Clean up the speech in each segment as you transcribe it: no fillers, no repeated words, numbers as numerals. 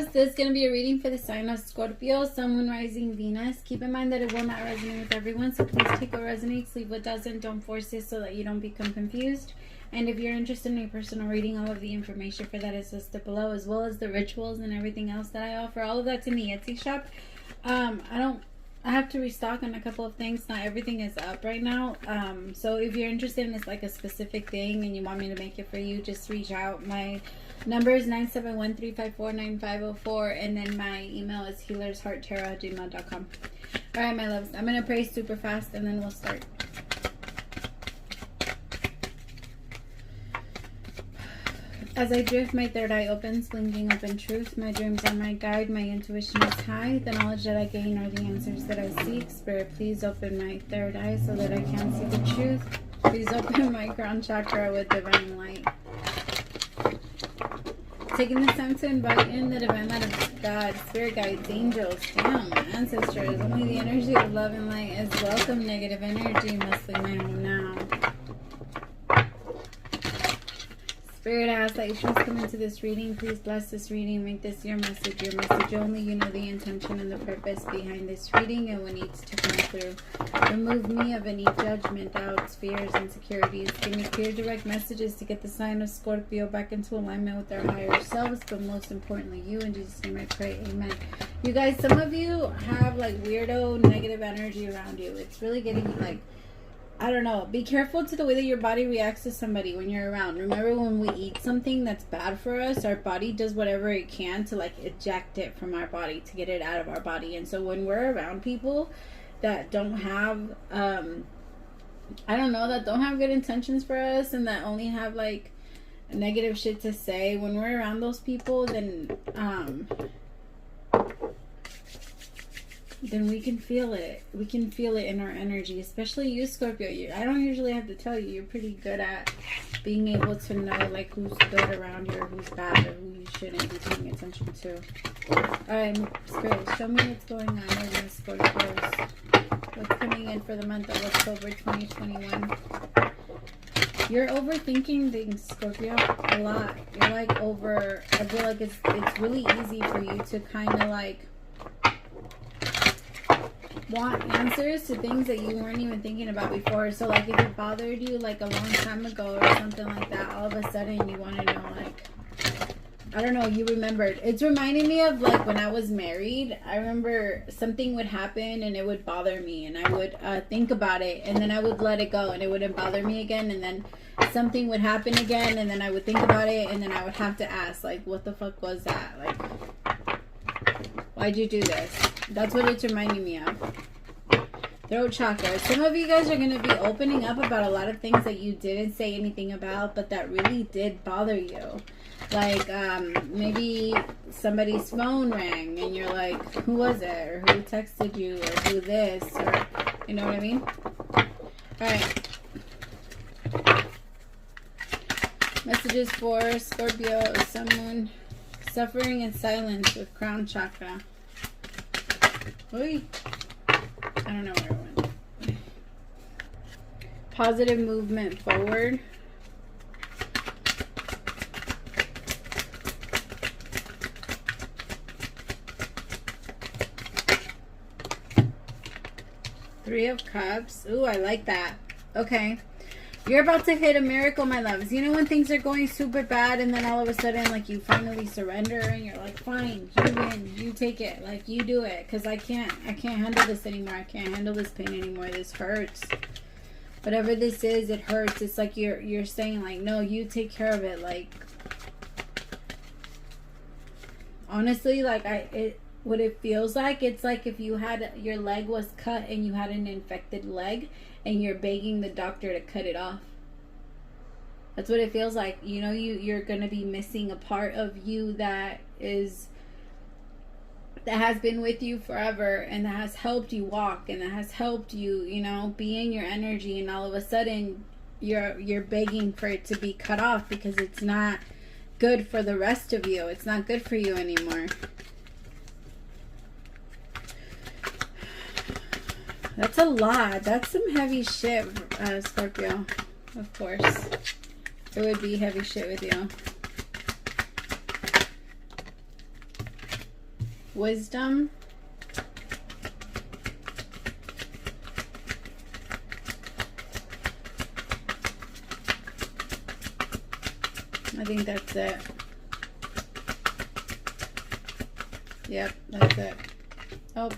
loves, this is going to be a reading for the sign of Scorpio, Sun, Moon, Rising, Venus. Keep in mind that it will not resonate with everyone, so please take what resonates, leave what doesn't. Don't force it so that you don't become confused. And if you're interested in a personal reading, all of the information for that is listed below, as well as the rituals and everything else that I offer. All of that's in the Etsy shop. I have to restock on a couple of things. Not everything is up right now. So if you're interested in this, like a specific thing, and you want me to make it for you, just reach out. My number is 971-354-9504, and then my email is HealersHeartTarot@gmail.com. Alright, my loves, I'm going to pray super fast, and then we'll start. As I drift, my third eye opens, blinking open truth. My dreams are my guide, my intuition is high. The knowledge that I gain are the answers that I seek. Spirit, please open my third eye so that I can see the truth. Please open my crown chakra with divine light. Taking this time to invite in the divine light of God, spirit guides, angels, damn, ancestors. Only the energy of love and light is welcome. Negative energy must leave my home now. Spirit, I ask that you please come into this reading. Please bless this reading. Make this your message only. You know the intention and the purpose behind this reading and what needs to come through. Remove me of any judgment, doubts, fears, insecurities. Give me clear, direct messages to get the sign of Scorpio back into alignment with our higher selves, but most importantly, you. In Jesus' name I pray, amen. You guys, some of you have like weirdo negative energy around you. It's really getting like, I don't know. Be careful to the way that your body reacts to somebody when you're around. Remember, when we eat something that's bad for us, our body does whatever it can to like eject it from our body, to get it out of our body. And so when we're around people that don't have, I don't know, that don't have good intentions for us and that only have like negative shit to say, when we're around those people, then we can feel it. We can feel it in our energy, especially you, Scorpio. I don't usually have to tell you. You're pretty good at being able to know like who's good around you or who's bad or who you shouldn't be paying attention to. Alright, Spirit, show me what's going on with the Scorpios. What's coming in for the month of October 2021. You're overthinking things, Scorpio, a lot. You're like I feel like it's really easy for you to kind of like want answers to things that you weren't even thinking about before. So like if it bothered you like a long time ago or something like that, all of a sudden you want to know, like, I don't know, you remembered. It's reminding me of like when I was married. I remember something would happen and it would bother me, and I would think about it, and then I would let it go and it wouldn't bother me again, and then something would happen again and then I would think about it, and then I would have to ask like, what the fuck was that? Like, why'd you do this? That's what it's reminding me of. Throat chakra. Some of you guys are going to be opening up about a lot of things that you didn't say anything about, but that really did bother you. Like, maybe somebody's phone rang and you're like, who was it? Or who texted you? Or who this? Or, you know what I mean? Alright. Messages for Scorpio, someone suffering in silence with crown chakra. Oy. I don't know where it went. Positive movement forward. Three of Cups. Ooh, I like that. Okay. You're about to hit a miracle, my loves. You know when things are going super bad and then all of a sudden, like, you finally surrender and you're like, fine, you win, you take it, like, you do it, because I can't handle this anymore. I can't handle this pain anymore. This hurts. Whatever this is, it hurts. It's like you're saying, like, no, you take care of it. Like, honestly, like, what it feels like, it's like if you had, your leg was cut and you had an infected leg and you're begging the doctor to cut it off. That's what it feels like. You know, you're going to be missing a part of you that has been with you forever, and that has helped you walk, and that has helped you, you know, be in your energy, and all of a sudden you're begging for it to be cut off because it's not good for the rest of you. It's not good for you anymore. That's a lot. That's some heavy shit, Scorpio. Of course. It would be heavy shit with you. wisdom. I think that's it. Yep, that's it. Oh,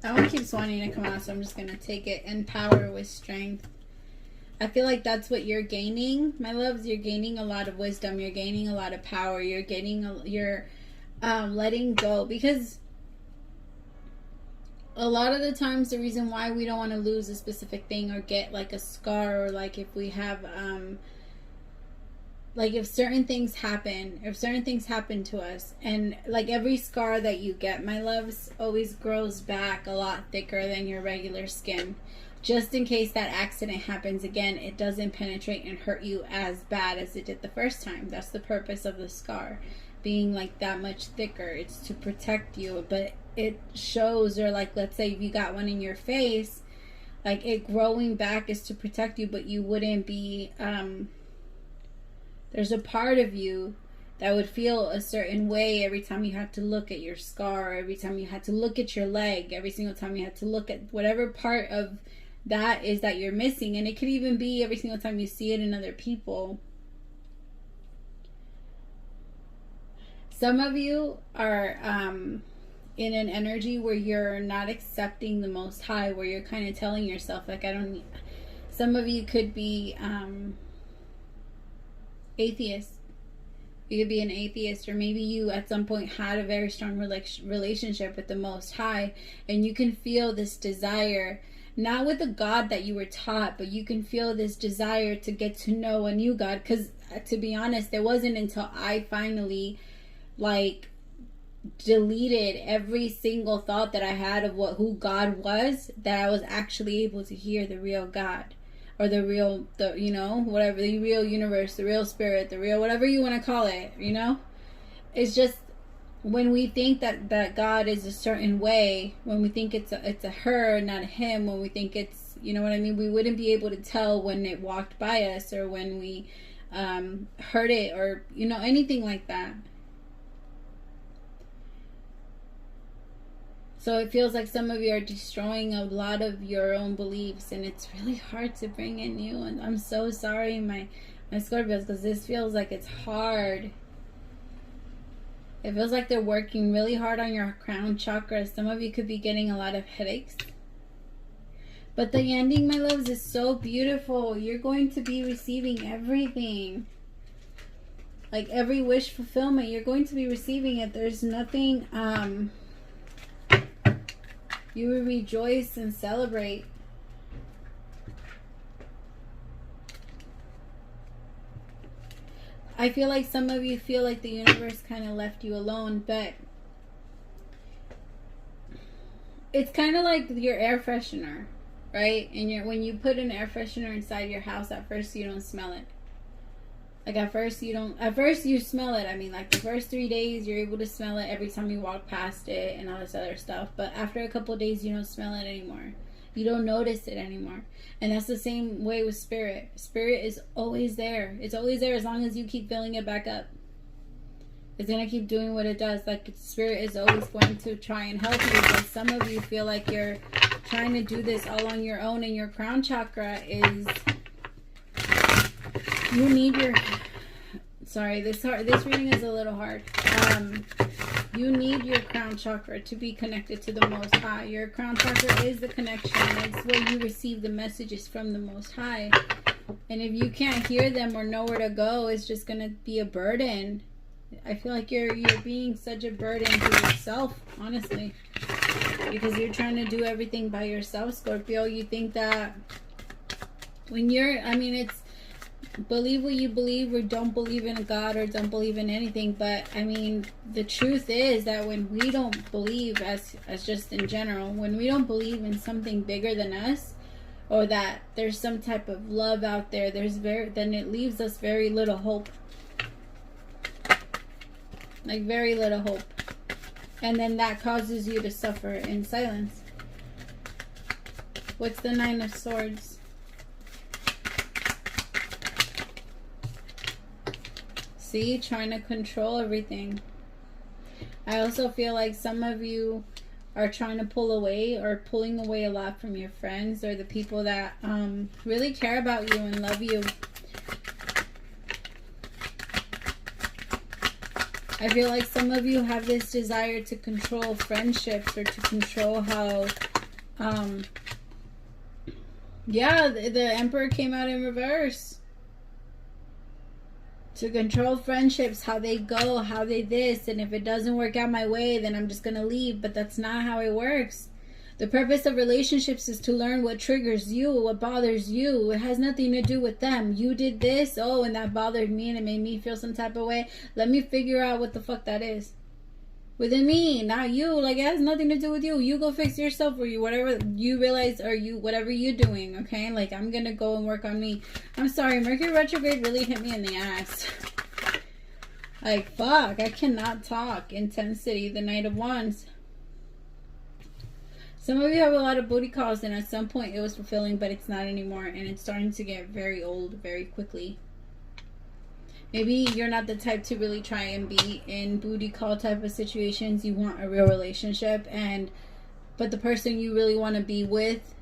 that one keeps wanting to come out, so I'm just going to take it. And power with strength. I feel like that's what you're gaining, my loves. You're gaining a lot of wisdom. You're gaining a lot of power. You're gaining, you're letting go. Because a lot of the times the reason why we don't want to lose a specific thing or get like a scar, or like if we have, like if certain things happen, to us, and like every scar that you get, my loves, always grows back a lot thicker than your regular skin. Just in case that accident happens again, it doesn't penetrate and hurt you as bad as it did the first time. That's the purpose of the scar, being like that much thicker. It's to protect you, but it shows, or like let's say if you got one in your face, like it growing back is to protect you, but you wouldn't be, there's a part of you that would feel a certain way every time you had to look at your scar, every time you had to look at your leg, every single time you had to look at whatever part of that is that you're missing. And it could even be every single time you see it in other people. Some of you are in an energy where you're not accepting the Most High, where you're kind of telling yourself, like, I don't need. Some of you could be atheist. You could be an atheist, or maybe you at some point had a very strong relationship with the Most High, and you can feel this desire, not with the God that you were taught, but you can feel this desire to get to know a new God. Because to be honest, it wasn't until I finally like deleted every single thought that I had of who God was, that I was actually able to hear the real God, or the real, you know, whatever, the real universe, the real spirit, the real, whatever you want to call it, you know. It's just when we think that God is a certain way, when we think it's a her, not a him, when we think it's, you know what I mean, we wouldn't be able to tell when it walked by us, or when we heard it, or, you know, anything like that. So it feels like some of you are destroying a lot of your own beliefs, and it's really hard to bring in new ones. I'm so sorry, my Scorpios, because this feels like it's hard. It feels like they're working really hard on your crown chakra. Some of you could be getting a lot of headaches. But the ending, my loves, is so beautiful. You're going to be receiving everything. Like every wish fulfillment, you're going to be receiving it. There's nothing... You will rejoice and celebrate. I feel like some of you feel like the universe kind of left you alone, but it's kind of like your air freshener, right? And when you put an air freshener inside your house, at first you don't smell it. Like at first you smell it. I mean, like the first 3 days you're able to smell it every time you walk past it and all this other stuff. But after a couple of days you don't smell it anymore. You don't notice it anymore. And that's the same way with spirit. Spirit is always there. It's always there as long as you keep filling it back up. It's going to keep doing what it does. Like spirit is always going to try and help you. But some of you feel like you're trying to do this all on your own, and your crown chakra is... You need your... Sorry, this reading is a little hard. You need your crown chakra to be connected to the Most High. Your crown chakra is the connection. It's where you receive the messages from the Most High. And if you can't hear them or know where to go, it's just going to be a burden. I feel like you're being such a burden to yourself, honestly. Because you're trying to do everything by yourself, Scorpio. You think that when you're... I mean, it's... Believe what you believe, or don't believe in a God, or don't believe in anything. But I mean, the truth is that when we don't believe, as just in general, when we don't believe in something bigger than us, or that there's some type of love out there, then it leaves us very little hope. Like very little hope. And then that causes you to suffer in silence. What's the Nine of Swords? See, trying to control everything. I also feel like some of you are trying to pull away or pulling away a lot from your friends or the people that really care about you and love you. I feel like some of you have this desire to control friendships or to control how, yeah, the Emperor came out in reverse. To control friendships, how they go, how they this, and if it doesn't work out my way, then I'm just going to leave. But that's not how it works. The purpose of relationships is to learn what triggers you, what bothers you. It has nothing to do with them. You did this, oh, and that bothered me and it made me feel some type of way. Let me figure out what the fuck that is. Within me, not you. Like, it has nothing to do with you. You go fix yourself or you, whatever you realize, or you, whatever you're doing, okay? Like, I'm gonna go and work on me. I'm sorry, Mercury retrograde really hit me in the ass. Like, fuck, I cannot talk. Intensity, the Knight of Wands. Some of you have a lot of booty calls, and at some point it was fulfilling, but it's not anymore, and it's starting to get very old very quickly. Maybe you're not the type to really try and be in booty call type of situations. You want a real relationship, but the person you really want to be with,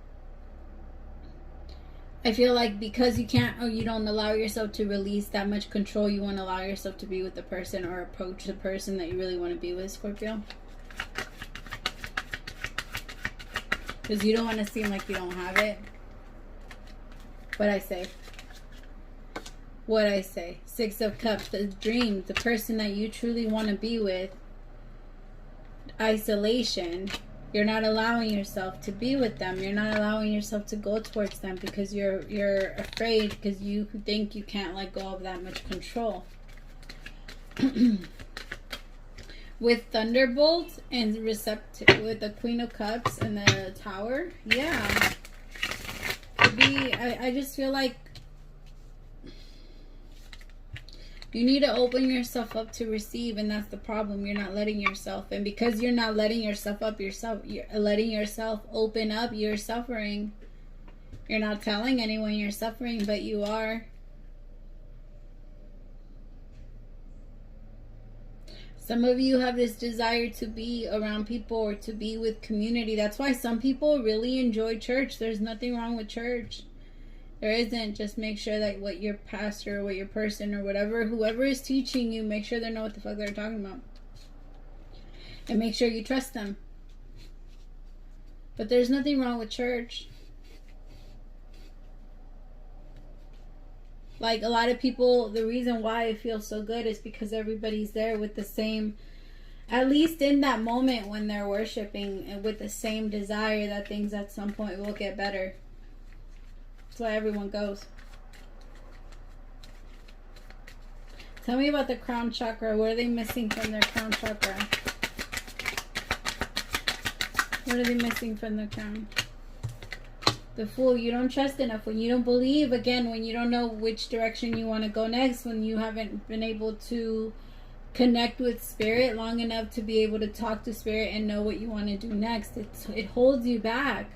I feel like because you can't, or you don't allow yourself to release that much control, you want to allow yourself to be with the person or approach the person that you really want to be with, Scorpio. Because you don't want to seem like you don't have it. But I say, what I say. Six of Cups, the dream, the person that you truly want to be with. Isolation. You're not allowing yourself to be with them. You're not allowing yourself to go towards them because you're afraid, because you think you can't let go of that much control. With Thunderbolt and with the Queen of Cups and the Tower, yeah. Could be, I just feel like you need to open yourself up to receive, and that's the problem. You're not letting yourself. And because you're not letting yourself up you're letting yourself open up, you're suffering. You're not telling anyone you're suffering, but you are. Some of you have this desire to be around people or to be with community. That's why some people really enjoy church. There's nothing wrong with church. There isn't. Just make sure that what your pastor or what your person or whatever, whoever is teaching you, make sure they know what the fuck they're talking about. And make sure you trust them. But there's nothing wrong with church. Like, a lot of people, the reason why it feels so good is because everybody's there with the same, at least in that moment when they're worshiping, and with the same desire that things at some point will get better. That's why everyone goes. Tell me about the crown chakra. What are they missing from their crown chakra? What are they missing from the crown? The Fool. You don't trust enough. When you don't believe, again, when you don't know which direction you want to go next, when you haven't been able to connect with spirit long enough to be able to talk to spirit and know what you want to do next, it holds you back.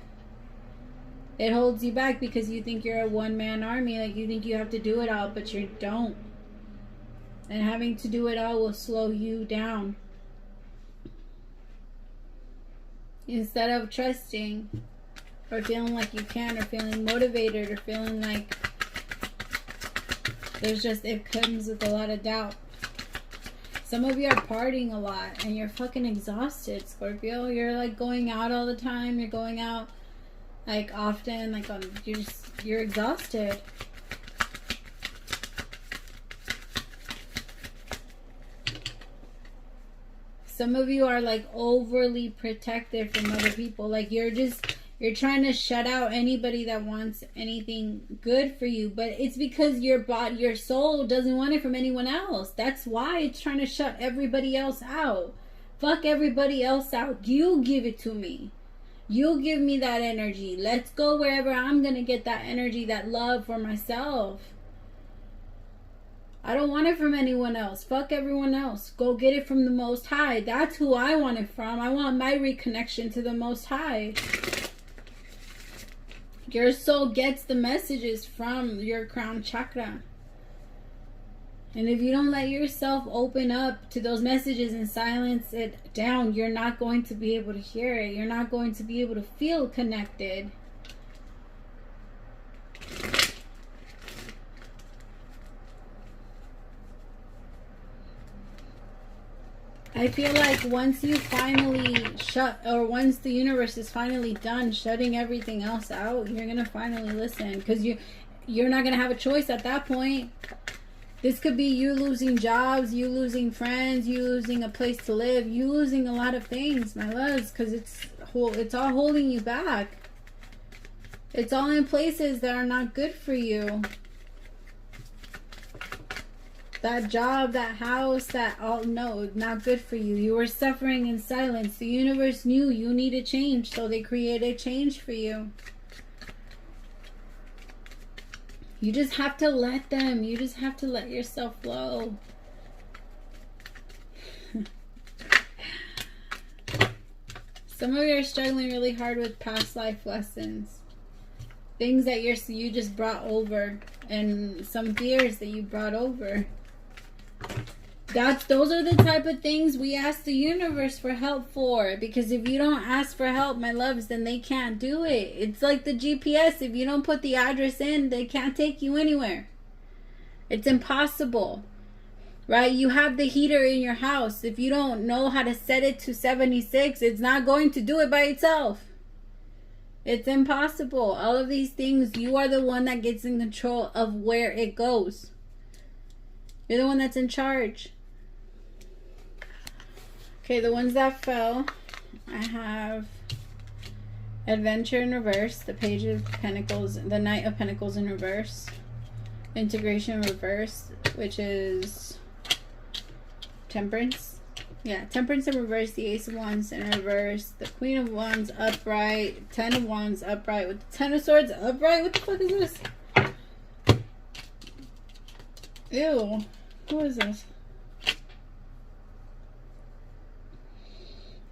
It holds you back because you think you're a one-man army. Like, you think you have to do it all, but you don't. And having to do it all will slow you down. Instead of trusting, or feeling like you can, or feeling motivated, or feeling like it comes with a lot of doubt. Some of you are partying a lot and you're fucking exhausted, Scorpio. You're like going out all the time. You're going out like often, like you're exhausted. Some of you are like overly protective from other people. Like, you're trying to shut out anybody that wants anything good for you, but it's because your soul doesn't want it from anyone else. That's why it's trying to shut everybody else out. Fuck everybody else out. You give it to me. You give me that energy. Let's go wherever I'm gonna get that energy, that love for myself. I don't want it from anyone else. Fuck everyone else. Go get it from the Most High. That's who I want it from. I want my reconnection to the Most High. Your soul gets the messages from your crown chakra. And if you don't let yourself open up to those messages and silence it down, you're not going to be able to hear it. You're not going to be able to feel connected. I feel like once you finally once the universe is finally done shutting everything else out, you're going to finally listen. Because you're not going to have a choice at that point. This could be you losing jobs, you losing friends, you losing a place to live, you losing a lot of things, my loves, because it's all holding you back. It's all in places that are not good for you. That job, that house, no, not good for you. You were suffering in silence. The universe knew you needed change, so they created change for you. You just have to let them. You just have to let yourself flow. Some of you are struggling really hard with past life lessons. Things that you just brought over. And some fears that you brought over. Those are the type of things we ask the universe for help for. Because if you don't ask for help, my loves, then they can't do it. It's like the GPS. If you don't put the address in, they can't take you anywhere. It's impossible. Right? You have the heater in your house. If you don't know how to set it to 76, it's not going to do it by itself. It's impossible. All of these things, you are the one that gets in control of where it goes. You're the one that's in charge. Okay, the ones that fell, I have Adventure in reverse, the Page of Pentacles, the Knight of Pentacles in reverse, Integration in reverse, which is Temperance. Yeah, Temperance in reverse, the Ace of Wands in reverse, the Queen of Wands upright, Ten of Wands upright, with the Ten of Swords upright. What the fuck is this? Ew. Who is this?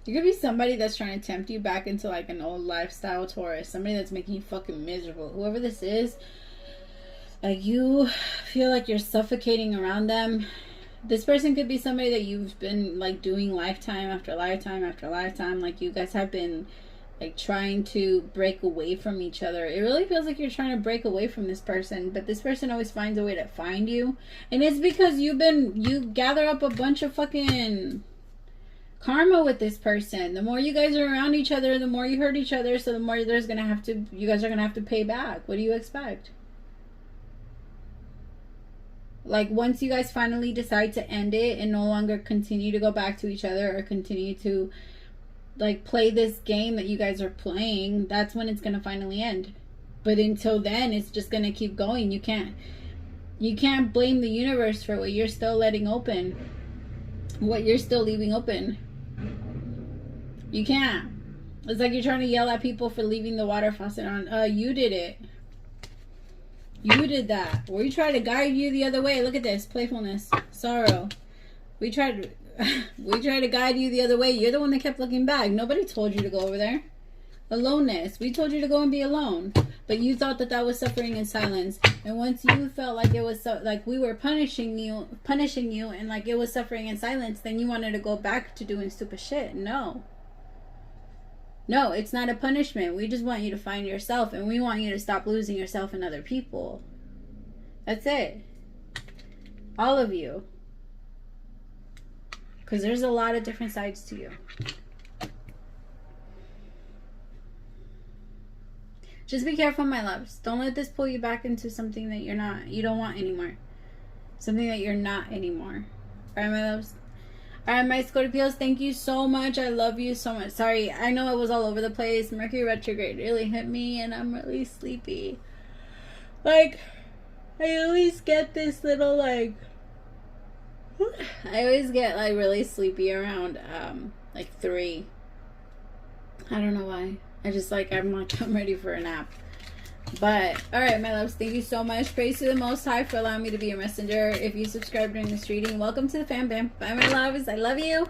You could be somebody that's trying to tempt you back into like an old lifestyle, Taurus. Somebody that's making you fucking miserable. Whoever this is, like you feel like you're suffocating around them. This person could be somebody that you've been like doing lifetime after lifetime after lifetime. Like you guys have been like trying to break away from each other. It really feels like you're trying to break away from this person, but this person always finds a way to find you. And it's because you gather up a bunch of fucking karma with this person. The more you guys are around each other, the more you hurt each other, so the more you guys are gonna have to pay back. What do you expect? Like once you guys finally decide to end it and no longer continue to go back to each other or continue to like play this game that you guys are playing, that's when it's gonna finally end. But until then, it's just gonna keep going. You can't blame the universe for what you're still letting open, what you're still leaving open. You can't. It's like you're trying to yell at people for leaving the water faucet on. You did it. You did that. We tried to guide you the other way. Look at this. Playfulness. Sorrow. We tried to guide you the other way. You're the one that kept looking back. Nobody told you to go over there. Aloneness. We told you to go and be alone. But you thought that was suffering in silence. And once you felt like it was like we were punishing you and like it was suffering in silence, then you wanted to go back to doing stupid shit. No. No, it's not a punishment. We just want you to find yourself, and we want you to stop losing yourself in other people. That's it. All of you. Because there's a lot of different sides to you. Just be careful, my loves. Don't let this pull you back into something that you don't want anymore. Something that you're not anymore. Alright, my loves? Alright, my Scorpios, thank you so much. I love you so much. Sorry, I know it was all over the place. Mercury retrograde really hit me, and I'm really sleepy. Like, I always get this little, like... I always get, like, really sleepy around, like, 3. I don't know why. I just, like, I'm ready for a nap. But, alright, my loves, thank you so much. Praise to the Most High for allowing me to be your messenger. If you subscribe during this reading, welcome to the fam bam. Bye, my loves. I love you.